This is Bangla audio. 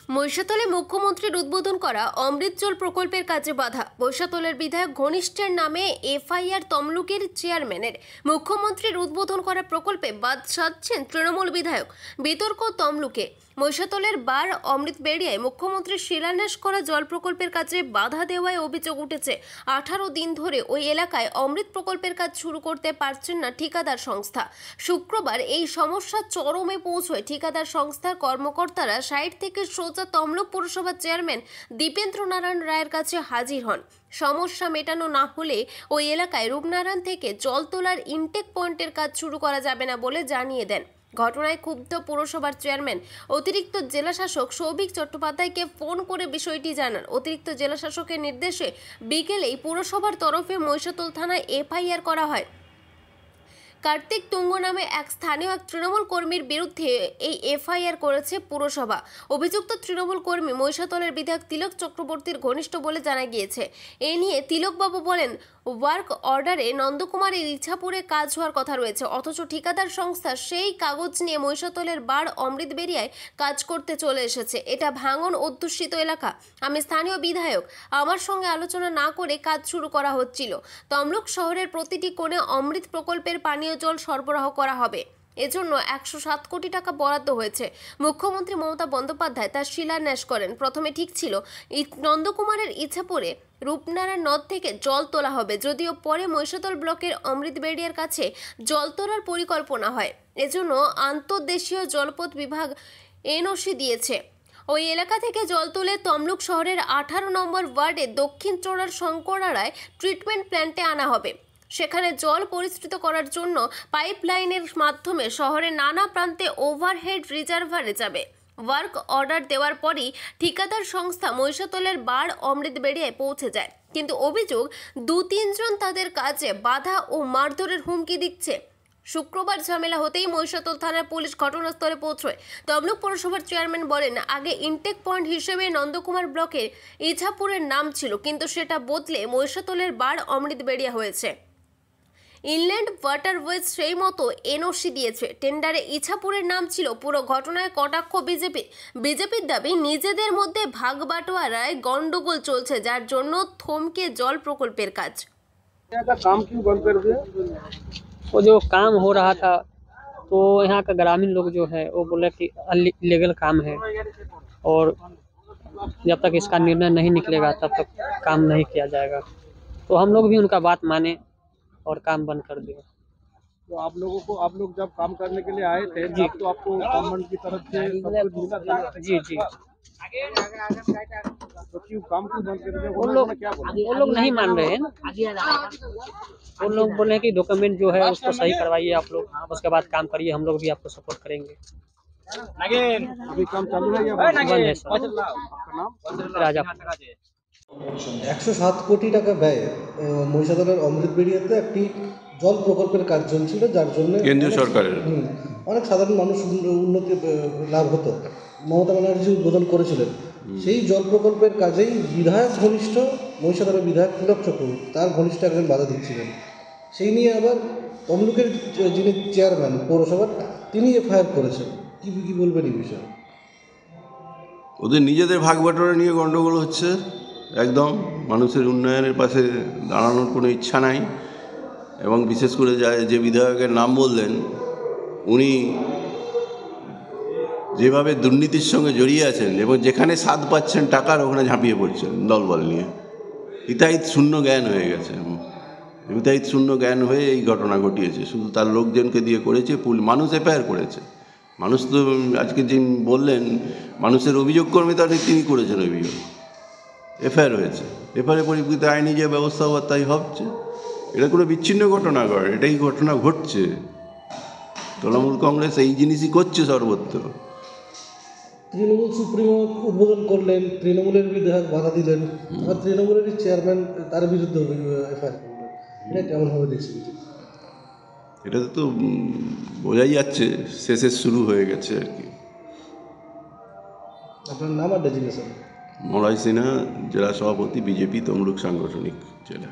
মহিষাতলে মুখ্যমন্ত্রীর উদ্বোধন করা অমৃত জল প্রকল্পের কাজে বাধা। মহিষাতলের বিধায়ক ঘনিষ্ঠের নামে এফআইআর তমলুকের চেয়ারম্যানের। মুখ্যমন্ত্রীর উদ্বোধন করা প্রকল্পে বাদ সাধছেন তৃণমূল বিধায়ক। বিতর্ক তমলুকে। মহিষাতলের বার অমৃত বেড়িয়ায় মুখ্যমন্ত্রীর শিলান্যাস করা জল প্রকল্পের কাজে বাধা দেওয়ায় অভিযোগ উঠেছে। 18 দিন ধরে ওই এলাকায় অমৃত প্রকল্পের কাজ শুরু করতে পারছেন না ঠিকাদার সংস্থা। শুক্রবার এই সমস্যা চরমে পৌঁছয় ঠিকাদার সংস্থার কর্মকর্তারা সাইট থেকে সোজা তমলুক পুরসভার চেয়ারম্যান দীপেন্দ্র নারায়ণ রায়ের কাছে হাজির হন। সমস্যা মেটানো না হলে ওই এলাকায় রূপনারায়ণ থেকে জল তোলার ইনটেক পয়েন্টের কাজ শুরু করা যাবে না বলে জানিয়ে দেন। ঘটনায় ক্ষুব্ধ পুরসভার চেয়ারম্যান অতিরিক্ত জেলাশাসক সৌভিক চট্টোপাধ্যায়কে ফোন করে বিষয়টি জানান। অতিরিক্ত জেলাশাসকের নির্দেশে বিকেলেই পুরসভার তরফে মহিষাতল থানায় এফআইআর করা হয়। কার্তিক তুঙ্গ নামে এক স্থানীয় তৃণমূল কর্মীর বিরুদ্ধে এই এফআইআর করেছে পুরসভা। অভিযুক্ত তৃণমূল কর্মী মহিষাতলের বিধায়ক তিলক চক্রবর্তীর ঘনিষ্ঠ বলে জানা গিয়েছে। এ নিয়ে তিলকবাবু বলেন, ওয়ার্ক অর্ডারে নন্দকুমারের ইছাপুরে কাজ হওয়ার কথা রয়েছে, অথচ ঠিকাদার সংস্থা সেই কাগজ নিয়ে মহিষাতলের বার অমৃত বেড়িয়ায় কাজ করতে চলে এসেছে। এটা ভাঙন অধ্যুষিত এলাকা। আমি স্থানীয় বিধায়ক, আমার সঙ্গে আলোচনা না করে কাজ শুরু করা হচ্ছিল। তমলুক শহরের প্রতিটি কোণে অমৃত প্রকল্পের পানীয় জল সরবরাহ করা হবে। এজন্য 107 কোটি টাকা বরাদ্দ হয়েছে। মুখ্যমন্ত্রী মমতা বন্দ্যোপাধ্যায় তার শিলান্যাস করেন। প্রথমে ঠিক ছিল নন্দকুমারের ইছাপুরে রূপনারায়ণ নদ থেকে জল তোলা হবে, যদিও পরে মহিষাতল ব্লকের অমৃত বেড়িয়ার কাছে জল তোলার পরিকল্পনা হয়। এজন্য আন্তর্দেশীয় জলপথ বিভাগ এনওসি দিয়েছে। ওই এলাকা থেকে জল তুলে তমলুক শহরের 18 নম্বর ওয়ার্ডে দক্ষিণ চোড়ার শঙ্করারায় ট্রিটমেন্ট প্ল্যান্টে আনা হবে। সেখানে জল পরিস্রুত করার জন্য পাইপলাইনের মাধ্যমে শহরের নানা প্রান্তে ওভারহেড রিজার্ভারে যাবে। ওয়ার্ক অর্ডার দেওয়ার পরই ঠিকাদার সংস্থা মহিষাতলের বার অমৃত বেড়িয়ায় পৌঁছে যায়, কিন্তু অভিযোগ 2-3 জন তাদের কাজে বাধা ও মারধরের হুমকি দিচ্ছে। শুক্রবার ঝামেলা হতেই মহিষাতল থানার পুলিশ ঘটনাস্থলে পৌঁছয়। তমলুক পৌরসভার চেয়ারম্যান বলেন, আগে ইনটেক পয়েন্ট হিসেবে নন্দকুমার ব্লকের ইছাপুরের নাম ছিল, কিন্তু সেটা বদলে মহিষাতলের বার অমৃত বেড়িয়া হয়েছে। ইনল্যান্ড ওয়াটারওয়েজ সেই মতো এনওসি দিয়েছে। টেন্ডারে ইছাপুরের নাম ছিল। পুরো ঘটনায় কটাক্ষ বিজেপির দাবি, নিজেদের মধ্যে ভাগ বাটোয়ারায় গন্ডগোল চলছে, যার জন্য থমকে জল প্রকল্পের কাজ। काम क्यों बंद कर दिया? वो जो काम हो रहा था तो यहाँ का ग्रामीण लोग जो है वो बोले कि इलीगल काम है और जब तक इसका निर्णय नहीं निकलेगा तब तक काम नहीं किया जाएगा। तो हम लोग भी उनका बात माने और काम बंद कर दिया। तो आप लोग जब काम करने के लिए आए थे तब तो आपको गवर्नमेंट की तरफ से सब कुछ मिला था? जी जी। तो क्यों काम क्यों बंद कर दिया? वो लोग क्या बोला? वो लोग नहीं मान रहे हैं। वो लोग बोले हैं कि डॉक्यूमेंट जो है उसको सही करवाइए आप लोग, उसके बाद काम करिए, हम लोग भी आपको सपोर्ट करेंगे। अभी काम चालू है या बंद है सर। आपका नाम? राजा 107 কোটি টাকা ব্যয় মহিষাদলের অমৃত বেড়িয়াতে একটি জল প্রকল্পের কাজ চলছিল, যার জন্য কেন্দ্রীয় সরকারের অনেক সাধারণ মানুষ উন্নতি লাভ হতো। মমতা ব্যানার্জি উদ্বোধন করেছিলেন সেই জল প্রকল্পের কাজেই বিধায়ক ঘনিষ্ঠ মহিষাদলের বিধায়ক তিলক চক্রবর্তী তার ঘনিষ্ঠ একজন বাধা দিচ্ছিলেন। সেই নিয়ে আবার তমলুকের যিনি চেয়ারম্যান পৌরসভার তিনি এফআইআর করেছেন। কি বলবেন এই বিষয়ে? ওদের নিজেদের ভাগ বাটোয়ারা নিয়ে গণ্ডগোল হচ্ছে। একদম মানুষের উন্নয়নের পাশে দাঁড়ানোর কোনো ইচ্ছা নাই। এবং বিশেষ করে যে বিধায়কের নাম বললেন, উনি যেভাবে দুর্নীতির সঙ্গে জড়িয়ে আছেন এবং যেখানে স্বাদ পাচ্ছেন টাকার, ওখানে ঝাঁপিয়ে পড়ছেন দলবল নিয়ে। হিতাহিত শূন্য জ্ঞান হয়ে গেছে। হিতাহিত শূন্য জ্ঞান হয়ে এই ঘটনা ঘটিয়েছে। শুধু তার লোকজনকে দিয়ে করেছে, মানুষ এফআইআর করেছে। মানুষ তো আজকে যিনি বললেন মানুষের অভিযোগ কর্মী, তাহলে তিনি করেছেন অভিযোগ, এফআইআর হয়েছে। এফআইআর পরিপ্রেক্ষিতে আইনি যে ব্যবস্থা হওয়ার তাই হচ্ছে। এটা কোনো বিচ্ছিন্ন ঘটনা নয়, এটাই ঘটনা ঘটছে। তৃণমূল কংগ্রেস এই জিনিসই করছে সর্বত্র। তৃণমূল সুপ্রিমো উদ্বোধন করলেন, তৃণমূলের বিধায়ক বাধা দিলেন, আবার তৃণমূলের চেয়ারম্যান তার বিরুদ্ধে এফআইআর করলেন। এটা কেমনভাবে দেখছেন? এটাতে তো বোঝাই যাচ্ছে শেষের শুরু হয়ে গেছে আর কি। আপনার নাম আর ডেজিগনেশন? মলয় সিনহা, জেলা সভাপতি, বিজেপি তমলুক সাংগঠনিক জেলা।